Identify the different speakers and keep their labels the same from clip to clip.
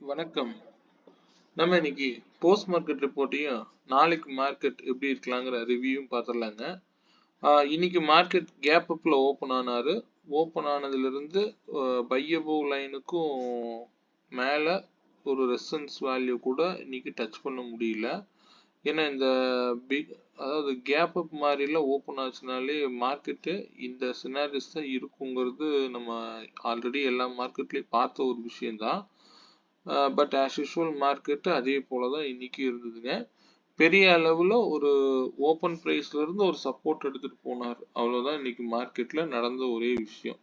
Speaker 1: வணக்கம். நம்ம இன்னைக்கு போஸ்ட் மார்க்கெட் ரிப்போர்ட்டையும் நாளைக்கு மார்க்கெட் எப்படி இருக்கலாங்கிற ரிவ்யூவும் பார்த்துடலாங்க. இன்னைக்கு மார்க்கெட் கேப் அப்ல ஓப்பன் ஆனாரு. ஓப்பன் ஆனதுலேருந்து பையபோவ் லைனுக்கும் மேலே ஒரு ரெசன்ஸ் வேல்யூ கூட இன்னைக்கு டச் பண்ண முடியல. ஏன்னா இந்த அதாவது கேப் அப் மாதிரிலாம் ஓப்பன் ஆச்சுனாலே மார்க்கெட்டு இந்த சினாரிஸ் தான் இருக்குங்கிறது நம்ம ஆல்ரெடி எல்லா மார்க்கெட்லேயும் பார்த்த ஒரு விஷயம்தான். பட் ஆஸ் யூஷுவல் மார்க்கெட்டு அதே போல தான் இன்னைக்கு இருந்ததுங்க. பெரிய அளவில் ஒரு ஓப்பன் ப்ரைஸ்ல இருந்து ஒரு சப்போர்ட் எடுத்துட்டு போனார். அவ்வளோதான் இன்னைக்கு மார்க்கெட்ல நடந்த ஒரே விஷயம்.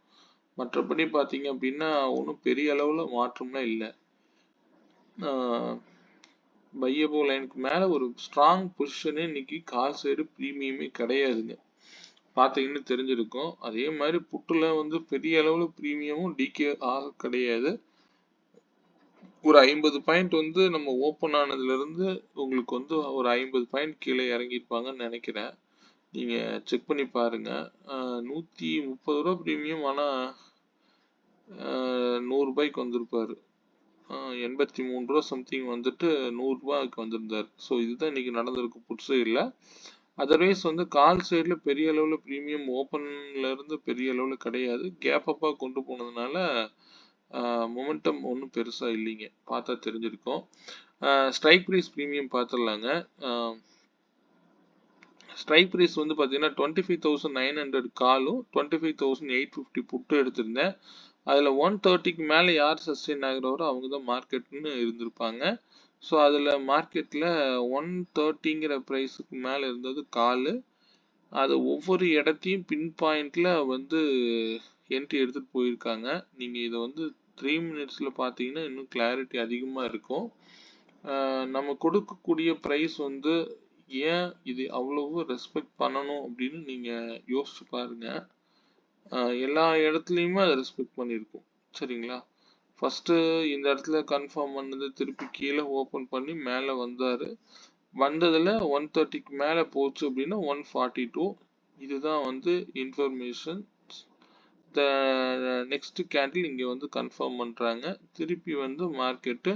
Speaker 1: மற்றபடி பார்த்தீங்க அப்படின்னா ஒன்றும் பெரிய அளவில் மாற்றம்லாம் இல்லை. பையபோ லைனுக்கு மேலே ஒரு ஸ்ட்ராங் பொசிஷனே இன்னைக்கு கால் சைடு ப்ரீமியமே கிடையாதுங்க. பார்த்தீங்கன்னு தெரிஞ்சிருக்கும். அதே மாதிரி புட்டுல வந்து பெரிய அளவில் ப்ரீமியமும் டிகே ஆக கிடையாது. ஒரு 50 பாயிண்ட் வந்து நம்ம ஓப்பன் ஆனதுல இருந்து உங்களுக்கு வந்து ஒரு 50 பாயிண்ட் கீழே இறங்கியிருப்பாங்கன்னு நினைக்கிறேன். நீங்க செக் பண்ணி பாருங்க. 130 ரூபா ப்ரீமியம், ஆனா 100 ரூபாய்க்கு வந்திருப்பாரு. 83 ரூபா சம்திங் வந்துட்டு 100 ரூபாய்க்கு வந்திருந்தாரு. ஸோ இதுதான் இன்னைக்கு நடந்திருக்கு புட் சைடில். அதர்வைஸ் வந்து கால் சைடில் பெரிய அளவில் ப்ரீமியம் ஓப்பன்ல இருந்து பெரிய அளவில் கிடையாது. கேப் அப்பாக கொண்டு போனதுனால மொமெண்டம் ஒன்றும் பெருசாக இல்லைங்க. பார்த்தா தெரிஞ்சிருக்கும். ஸ்ட்ரைக் ப்ரைஸ் ப்ரீமியம் பார்த்துடலாங்க. ஸ்ட்ரைக் ப்ரைஸ் வந்து பார்த்தீங்கன்னா 25,900 காலும் 25,850 புட்டு எடுத்திருந்தேன். அதில் 130க்கு மேலே யார் சஸ்டெயின் ஆகிறவரோ அவங்க தான் மார்க்கெட்னு இருந்திருப்பாங்க. ஸோ அதில் மார்க்கெட்டில் 130ங்கிற ப்ரைஸுக்கு மேலே இருந்தது கால். அது ஒவ்வொரு இடத்தையும் பின் பாயிண்டில் வந்து என்ட்ரி எடுத்துகிட்டு போயிருக்காங்க. நீங்கள் இதை வந்து 3 மினிட்ஸில் பார்த்தீங்கன்னா இன்னும் கிளாரிட்டி அதிகமாக இருக்கும். நம்ம கொடுக்கக்கூடிய ப்ரைஸ் வந்து ஏன் இது அவ்வளவு ரெஸ்பெக்ட் பண்ணணும் அப்படின்னு நீங்கள் யோசிச்சு பாருங்க. எல்லா இடத்துலையுமே அதை ரெஸ்பெக்ட் பண்ணியிருக்கும். சரிங்களா? ஃபஸ்ட்டு இந்த இடத்துல கன்ஃபார்ம் பண்ணது, திருப்பி கீழே ஓப்பன் பண்ணி மேலே வந்தார். வந்ததில் 130க்கு மேலே போச்சு அப்படின்னா 142. இதுதான் வந்து இன்ஃபர்மேஷன். நெக்ஸ்ட் கேண்டில் இங்கே வந்து கன்ஃபார்ம் பண்ணுறாங்க. திருப்பி வந்து மார்க்கெட்டு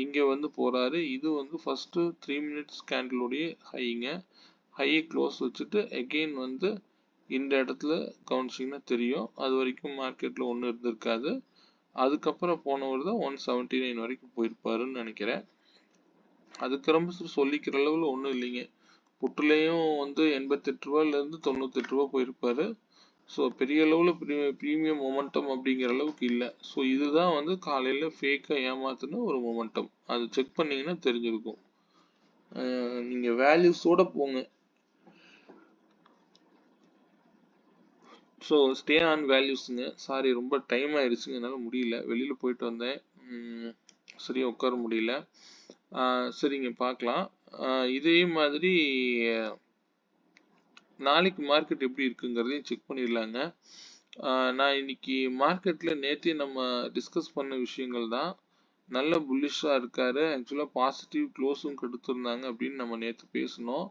Speaker 1: இங்கே வந்து போகிறாரு. இது வந்து ஃபஸ்ட்டு 3 மினிட்ஸ் கேண்டிலுடைய ஹைங்க. ஹையை க்ளோஸ் வச்சுட்டு எகெயின் வந்து இந்த இடத்துல கவனிச்சிங்கன்னா தெரியும். அது வரைக்கும் மார்க்கெட்டில் ஒன்றும் இருந்திருக்காது. அதுக்கப்புறம் போனவர் தான் 179 வரைக்கும் போயிருப்பாருன்னு நினைக்கிறேன். அதுக்கு ரொம்ப சொல்லிக்கிற அளவில் ஒன்றும் இல்லைங்க. புட்டுலேயும் வந்து 88 ரூபாயிலேருந்து 98 ரூபா போயிருப்பாரு. ஸோ பெரிய அளவில் ப்ரீமியம் மொமெண்டம் அப்படிங்கிற அளவுக்கு இல்லை. ஸோ இதுதான் வந்து காலையில் ஃபேக்காக ஏமாத்துன ஒரு மொமெண்டம். அது செக் பண்ணிங்கன்னா தெரிஞ்சிருக்கும். நீங்கள் வேல்யூஸோடு போங்க. ஸோ ஸ்டே ஆன் வேல்யூஸுங்க. சாரி, ரொம்ப டைம் ஆயிடுச்சுங்க, என்னால் முடியல. வெளியில் போயிட்டு வந்தேன், சரியாக உட்கார முடியல. சரிங்க, பார்க்கலாம். இதே மாதிரி நாளைக்கு மார்க்கெட் எப்படி இருக்குங்கிறதையும் செக் பண்ணிடலாங்க. நான் இன்னைக்கு மார்க்கெட்டில் நேற்றே நம்ம டிஸ்கஸ் பண்ண விஷயங்கள் தான். நல்ல புல்லிஷாக இருக்காரு. ஆக்சுவலாக பாசிட்டிவ் க்ளோஸும் கொடுத்துருந்தாங்க அப்படின்னு நம்ம நேற்று பேசணும்.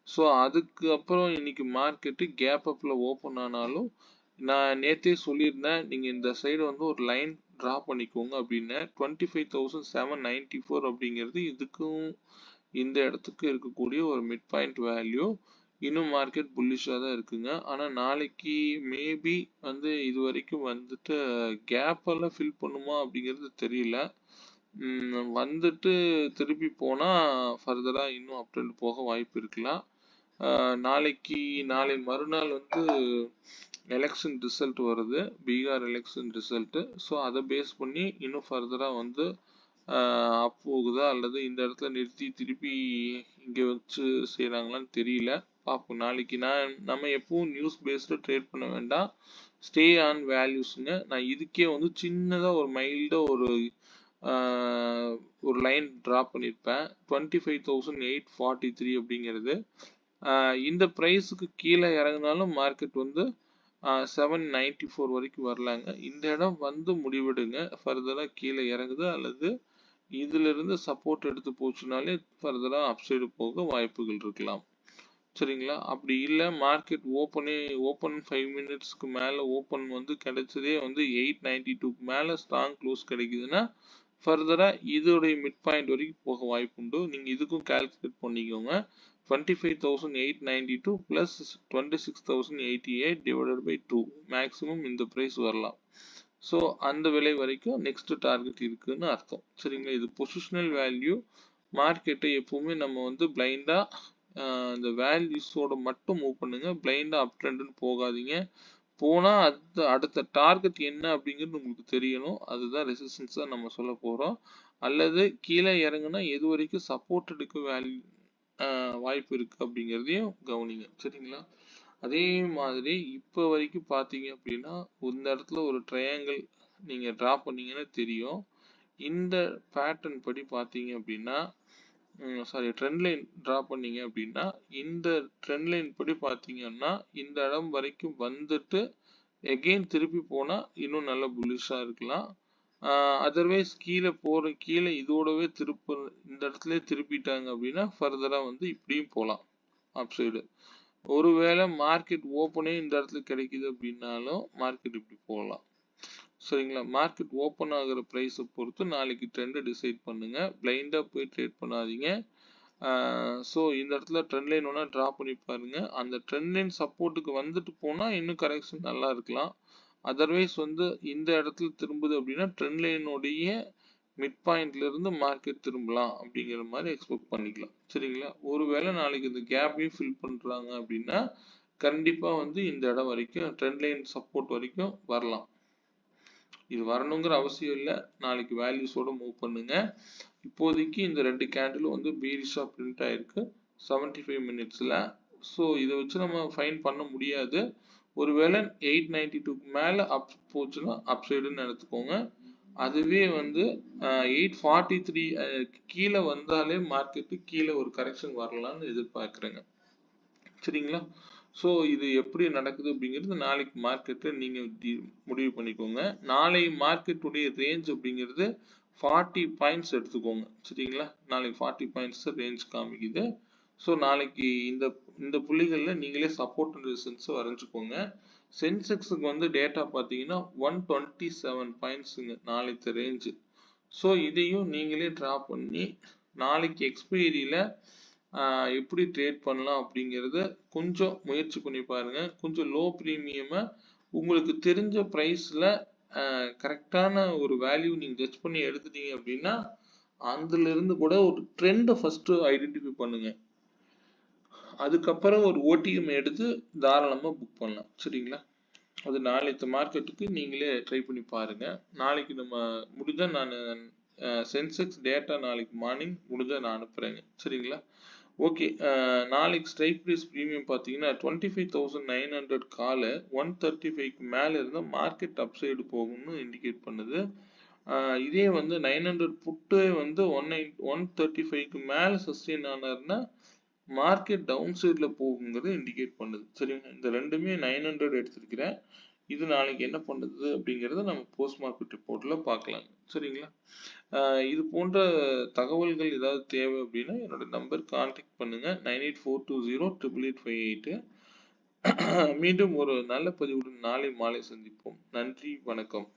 Speaker 1: ஸோ அதுக்கு அப்புறம் இன்னைக்கு மார்க்கெட்டு கேப் அப்பில் ஓப்பன் ஆனாலும் நான் நேற்றே சொல்லியிருந்தேன், நீங்கள் இந்த சைடு வந்து ஒரு லைன் ட்ரா பண்ணிக்கோங்க அப்படின்னு. 25,794 அப்படிங்கிறது இதுக்கும் இந்த இடத்துக்கு இருக்கக்கூடிய ஒரு மிட் பாயிண்ட் வேல்யூ. இன்னும் மார்க்கெட் புல்லிஷாக தான் இருக்குங்க. ஆனால் நாளைக்கு மேபி வந்து இது வரைக்கும் வந்துட்டு கேப்பெல்லாம் ஃபில் பண்ணுமா அப்படிங்கிறது தெரியல. வந்துட்டு திருப்பி போனால் ஃபர்தராக இன்னும் அப் ட்ரெண்ட் போக வாய்ப்பு இருக்கலாம். நாளை மறுநாள் வந்து எலெக்ஷன் ரிசல்ட் வருது, பீகார் எலெக்ஷன் ரிசல்ட்டு. ஸோ அதை பேஸ் பண்ணி இன்னும் ஃபர்தராக வந்து அப் போகுதா அல்லது இந்த இடத்துல நிறுத்தி திருப்பி இங்கே வச்சு செய்கிறாங்களான்னு தெரியல. பார்ப்போம் நாளைக்கு. நம்ம எப்பவும் நியூஸ் பேஸ்டு ட்ரேட் பண்ண வேண்டாம், ஸ்டே ஆன் வேல்யூஸுங்க. நான் இதுக்கே வந்து சின்னதாக ஒரு மைல்டாக ஒரு லைன் ட்ரா பண்ணியிருப்பேன். 25,843 அப்படிங்கிறது. இந்த ப்ரைஸுக்கு கீழே இறங்கினாலும் மார்க்கெட் வந்து 794 வரைக்கும் வரலாங்க. இந்த இடம் வந்து முடிவெடுங்க. ஃபர்தராக கீழே இறங்குது அல்லது இதிலிருந்து சப்போர்ட் எடுத்து போச்சுனாலே ஃபர்தராக அப்சைடு போக வாய்ப்புகள் இருக்கலாம். சரிங்களா? அப்படி இல்லை, மார்க்கெட் ஓப்பன் 5 மினிட்ஸ்க்கு மேலே ஓப்பன் வந்து கிடைச்சதே வந்து 892க்கு மேலே ஸ்ட்ராங் க்ளோஸ் கிடைக்குதுன்னா ஃபர்தரா இதோடைய மிட் பாயிண்ட் வரைக்கும் போக வாய்ப்புண்டு. நீங்க இதுக்கும் கால்குலேட் பண்ணிக்கோங்க. 25,892 பிளஸ் 26,088 டிவைடட் பை 2 மேக்ஸிமம் இந்த பிரைஸ் வரலாம். ஸோ அந்த விலை வரைக்கும் நெக்ஸ்ட் டார்கெட் இருக்குன்னு அர்த்தம். சரிங்களா? இது பொசிஷனல் வேல்யூ. மார்க்கெட்டை எப்பவுமே நம்ம வந்து பிளைண்டா இந்த வேல்யூஸோட மட்டும் மூவ் பண்ணுங்க. பிளைண்டா அப் ட்ரெண்ட்னு போகாதீங்க. போனா அடுத்த டார்கெட் என்ன அப்படிங்கிறது உங்களுக்கு தெரியணும். அதுதான் ரெசிஸ்டன்ஸா நம்ம சொல்ல போறோம். அல்லது கீழே இறங்குனா எது வரைக்கும் சப்போர்ட் எடுக்க வாய்ப்பு இருக்கு அப்படிங்கிறதையும் கவனிங்க. சரிங்களா? அதே மாதிரி இப்போ வரைக்கும் பார்த்தீங்க அப்படின்னா இந்த இடத்துல ஒரு ட்ரையாங்கிள் நீங்க டிரா பண்ணீங்கன்னா தெரியும். இந்த பேட்டர்ன் படி பார்த்தீங்க அப்படின்னா சாரி ட்ரெண்ட் லைன் டிரா பண்ணீங்க அப்படின்னா இந்த ட்ரெண்ட் லைன் படி பார்த்தீங்கன்னா இந்த இடம் வரைக்கும் வந்துட்டு எகெயின் திருப்பி போனா இன்னும் நல்ல புல்லிஷா இருக்கலாம். அதர்வைஸ் கீழே இதோடவே இந்த இடத்துல திருப்பிட்டாங்க அப்படின்னா ஃபர்தரா வந்து இப்படியும் போகலாம் அப் சைடு. ஒருவேளை மார்க்கெட் ஓப்பனே இந்த இடத்துல கிடைக்குது அப்படின்னாலும் மார்க்கெட் இப்படி போகலாம். சரிங்களா? மார்க்கெட் ஓப்பன் ஆகுற ப்ரைஸை பொறுத்து நாளைக்கு ட்ரெண்டை டிசைட் பண்ணுங்க. பிளைண்டா போய் ட்ரேட் பண்ணாதீங்க. ஸோ இந்த இடத்துல ட்ரெண்ட் லைன் ஒன்றா ட்ரா பண்ணி பாருங்க. அந்த ட்ரெண்ட் லைன் சப்போர்ட்டுக்கு வந்துட்டு போனா இன்னும் கரெக்ஷன் நல்லா இருக்கலாம். அதர்வைஸ் வந்து இந்த இடத்துல திரும்புது அப்படின்னா ட்ரெண்ட் லைனுடைய மிட் பாயிண்ட்ல இருந்து மார்க்கெட் திரும்பலாம் அப்படிங்கிற மாதிரி எக்ஸ்பெக்ட் பண்ணிக்கலாம். சரிங்களா? ஒருவேளை நாளைக்கு இந்த கேப்பையும் ஃபில் பண்றாங்க அப்படின்னா கண்டிப்பா வந்து இந்த இடம் வரைக்கும் ட்ரெண்ட் லைன் சப்போர்ட் வரைக்கும் வரலாம். இது வரணுங்கிற அவசியம் இல்லை. நாளைக்கு வேல்யூஸோட மூவ் பண்ணுங்க. இப்போதைக்கு இந்த ரெண்டு கேண்டிலும் வந்து பீரிஷா பிரிண்ட் ஆயிருக்கு 75 மினிட்ஸ்ல. ஸோ இதை வச்சு நம்ம ஃபைன் பண்ண முடியாது. ஒருவேளை 892 மேல அப் போச்சுன்னா அப் சைடுன்னு எடுத்துக்கோங்க. அதுவே வந்து 843 கீழே வந்தாலே மார்க்கெட்டு கீழே ஒரு கரெக்ஷன் வரலாம்னு எதிர்பார்க்குறேங்க. சரிங்களா? ஸோ இது எப்படி நடக்குது அப்படிங்கிறது நாளைக்கு மார்க்கெட்டை நீங்க முடிவு பண்ணிக்கோங்க. நாளை மார்க்கெட்டுடைய ரேஞ்ச் அப்படிங்கிறது 40 பாயிண்ட்ஸ் எடுத்துக்கோங்க. சரிங்களா? நாளைக்கு 40 பாயிண்ட்ஸ் ரேஞ்ச் காமிக்குது. ஸோ நாளைக்கு இந்த புள்ளிகளில் நீங்களே சப்போர்ட் அண்ட் ரெசிஸ்டன்ஸ் வரைஞ்சுக்கோங்க. சென்செக்ஸுக்கு வந்து டேட்டா பார்த்தீங்கன்னா 127 பாயிண்ட்ஸுங்க நாளைக்கு ரேஞ்சு. ஸோ இதையும் நீங்களே ட்ரா பண்ணி நாளைக்கு எக்ஸ்பைரியில் எப்படி ட்ரேட் பண்ணலாம் அப்படிங்கிறத கொஞ்சம் முயற்சி பண்ணி பாருங்க. கொஞ்சம் லோ ப்ரீமியமை உங்களுக்கு தெரிஞ்ச ப்ரைஸில் கரெக்டான ஒரு வேல்யூ நீங்கள் ஜட்ஜ் பண்ணி எடுத்துட்டீங்க அப்படின்னா அதுல இருந்து கூட ஒரு ட்ரெண்டை ஃபர்ஸ்ட் ஐடென்டிஃபை பண்ணுங்க. அதுக்கப்புறம் ஒரு ஓடிஎம் எடுத்து தாராளமாக புக் பண்ணலாம். சரிங்களா? அது நாளைக்கு மார்க்கெட்டுக்கு நீங்களே ட்ரை பண்ணி பாருங்க. நாளைக்கு நம்ம முடிஞ்சா நான் சென்செக்ஸ் டேட்டா நாளைக்கு மார்னிங் முடிஞ்சா நான் அனுப்புறேங்க. சரிங்களா? ஓகே. நாளைக்கு ஸ்ட்ரைக் ப்ரைஸ் ப்ரீமியம் பார்த்தீங்கன்னா 25,900 கால 135க்கு மேலே இருந்தால் மார்க்கெட் அப் சைடு போகும்னு இண்டிகேட் பண்ணுது. இதே வந்து 900 புட்டு வந்து 135க்கு மேலே சஸ்டெயின் ஆனார்னா மார்க்கெட் டவுன் சைடில் போகுங்கிறது இண்டிகேட் பண்ணுது. சரிங்க? இந்த ரெண்டுமே 900 எடுத்திருக்கிறேன். இது நாளைக்கு என்ன பண்ணுது அப்படிங்கிறத நம்ம போஸ்ட் மார்க்கெட் ரிப்போர்ட்ல பார்க்கலாம். சரிங்களா? இது போன்ற தகவல்கள் ஏதாவது தேவை அப்படின்னா என்னோட நம்பர் கான்டாக்ட் பண்ணுங்க 9842088858. மீண்டும் ஒரு நல்ல பதிவுடன் நாளை மாலை சந்திப்போம். நன்றி, வணக்கம்.